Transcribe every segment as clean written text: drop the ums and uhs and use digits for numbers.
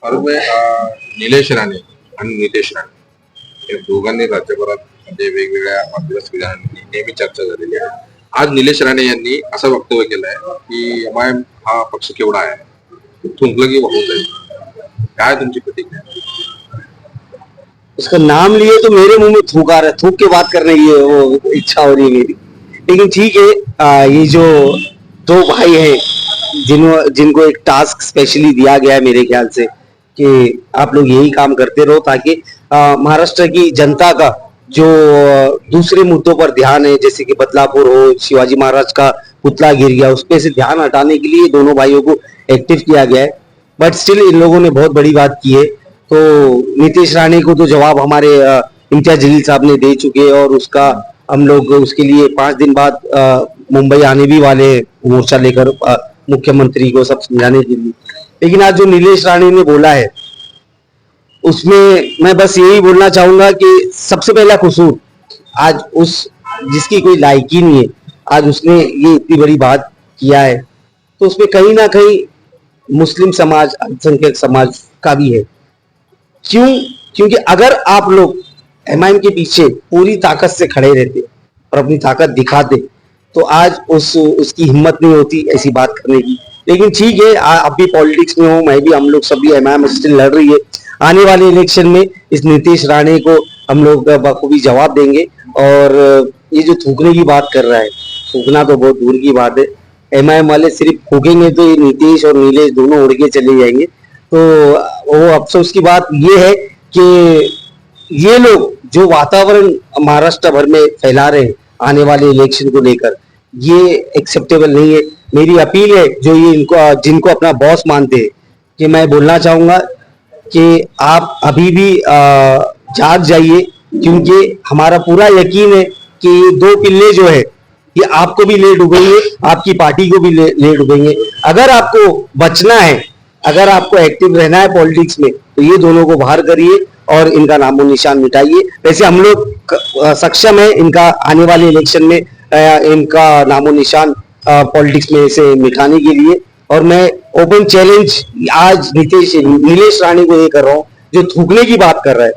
बरोबर निलेश राणे आणि नितेश राणे या दोघांनी राज्यभरात म्हणजे वेगवेगळ्या आदिवासी विधानांनी नेहमी चर्चा झालेली आहे. आज निलेश राणे यांनी असं वक्तव्य केलंय की एमआयएम हा पक्ष केवढा आहे, थुंकलं की वाहून जाईल. काय तुमची प्रतिक्रिया? उसका नाम लिए तो मेरे मुंह में थूक आ रहा है, थूक के बात करने की वो इच्छा हो रही है मेरी। लेकिन ठीक है, ये जो दो भाई हैं जिनको एक टास्क स्पेशली दिया गया है मेरे ख्याल से कि आप लोग यही काम करते रहो ताकि महाराष्ट्र की जनता का जो दूसरे मुद्दों पर ध्यान है, जैसे कि बदलापुर हो, शिवाजी महाराज का पुतला गिर गया, उस पे से ध्यान हटाने के लिए दोनों भाइयों को एक्टिव किया गया है। बट स्टिल इन लोगों ने बहुत बड़ी बात की है, तो नीतीश राणे को तो जवाब हमारे इम्तियाज जलील साहब ने दे चुके हैं और उसका हम लोग उसके लिए 5 दिन बाद मुंबई आने भी वाले हैं मोर्चा लेकर मुख्यमंत्री को सब समझाने के लिए। लेकिन आज जो नीलेश राणे ने बोला है उसमें मैं बस यही बोलना चाहूंगा कि सबसे पहला कसूर आज उस जिसकी कोई लायकी नहीं है, आज उसने ये इतनी बड़ी बात किया है, तो उसमें कहीं ना कहीं मुस्लिम समाज, अल्पसंख्यक समाज का भी है। क्यों? क्योंकि अगर आप लोग एमआईएम के पीछे पूरी ताकत से खड़े रहते और अपनी ताकत दिखाते तो आज उसकी हिम्मत नहीं होती ऐसी बात करने की। लेकिन ठीक है, आप भी पॉलिटिक्स में हो, मैं भी, हम लोग सभी, एमआईएम स्टिल लड़ रही है। आने वाले इलेक्शन में इस नीतीश राणे को हम लोग बखूबी जवाब देंगे। और ये जो थूकने की बात कर रहा है, थूकना तो बहुत दूर की बात है। एमआईएम वाले सिर्फ फूकेंगे तो ये नीतीश और नीलेश दोनों उड़ के चले जाएंगे। तो वो अफसोस की बात ये है कि ये लोग जो वातावरण महाराष्ट्र भर में फैला रहे हैं आने वाले इलेक्शन को लेकर, ये एक्सेप्टेबल नहीं है। मेरी अपील है जो ये इनको जिनको अपना बॉस मानते हैं कि मैं बोलना चाहूंगा कि आप अभी भी जाग जाइए, क्योंकि हमारा पूरा यकीन है कि ये दो पिल्ले जो है ये आपको भी ले डूबेंगे, आपकी पार्टी को भी ले डूबेंगे। अगर आपको बचना है, अगर आपको एक्टिव रहना है पॉलिटिक्स में, तो ये दोनों को बाहर करिए और इनका नामो निशान मिटाइए। वैसे हम लोग सक्षम है इनका आने वाले इलेक्शन में इनका नामो निशान पॉलिटिक्स में से मिटाने के लिए। और मैं ओपन चैलेंज आज नीलेश राणे को ये कर रहा हूँ जो थूकने की बात कर रहा है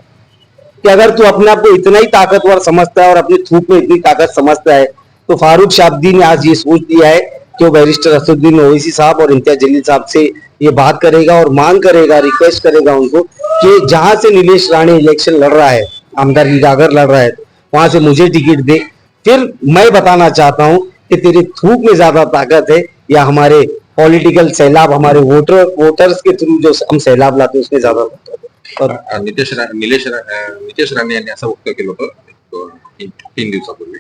कि अगर तू अपने आप को इतना ही ताकतवर समझता है और अपने थूक में इतनी ताकत समझता है, तो फारूक शाब्दी ने आज ये सोच दिया है कि वो बैरिस्टर असदुद्दीन ओवैसी साहब और इम्तियाज जलील साहब से ये बात करेगा और मांग करेगा, रिक्वेस्ट करेगा उनको कि जहां से नीलेश राणे इलेक्शन लड़ रहा है, आमदार की अगर लड़ रहा है, वहां से मुझे टिकट दे। फिर मैं बताना चाहता हूं कि तेरे थूक में ज्यादा ताकत है या हमारे पॉलिटिकल सैलाब, हमारे वोटर्स के थ्रू जो हम सैलाब लाते हैं उसमें ज्यादा ताकत है। और नितेश राणे यांनी असं वक्तव्य केलं होतं 3 दिवसापूर्वी,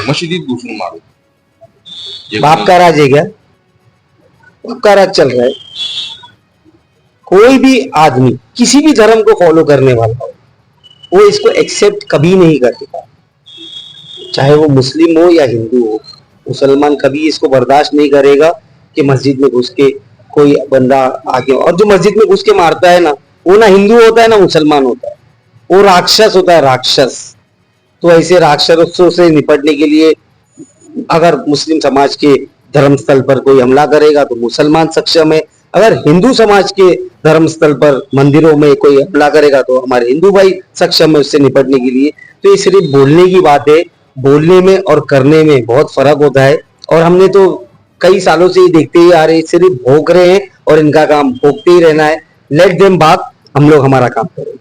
मशिदीत घुसून मारू. बाप का राज है क्या? बाप का राज चल रहा है। कोई भी आदमी किसी भी धर्म को फॉलो करने वाला हो, वो इसको एक्सेप्ट कभी नहीं करता, चाहे वो मुस्लिम हो या हिंदू हो। मुसलमान कभी इसको बर्दाश्त नहीं करेगा कि मस्जिद में घुस के कोई बंदा आके, और जो मस्जिद में घुस के मारता है ना, वो ना हिंदू होता है ना मुसलमान होता है, वो राक्षस होता है, राक्षस। तो ऐसे राक्षसों से निपटने के लिए अगर मुस्लिम समाज के धर्म स्थल पर कोई हमला करेगा तो मुसलमान सक्षम है, अगर हिंदू समाज के धर्म स्थल पर मंदिरों में कोई हमला करेगा तो हमारे हिंदू भाई सक्षम है उससे निपटने के लिए। तो ये सिर्फ बोलने की बात है, बोलने में और करने में बहुत फर्क होता है। और हमने तो कई सालों से ही देखते ही आ रहे, सिर्फ भोंक रहे हैं और इनका काम भोंकते ही रहना है। लेट देम बात, हम लोग हमारा काम करें।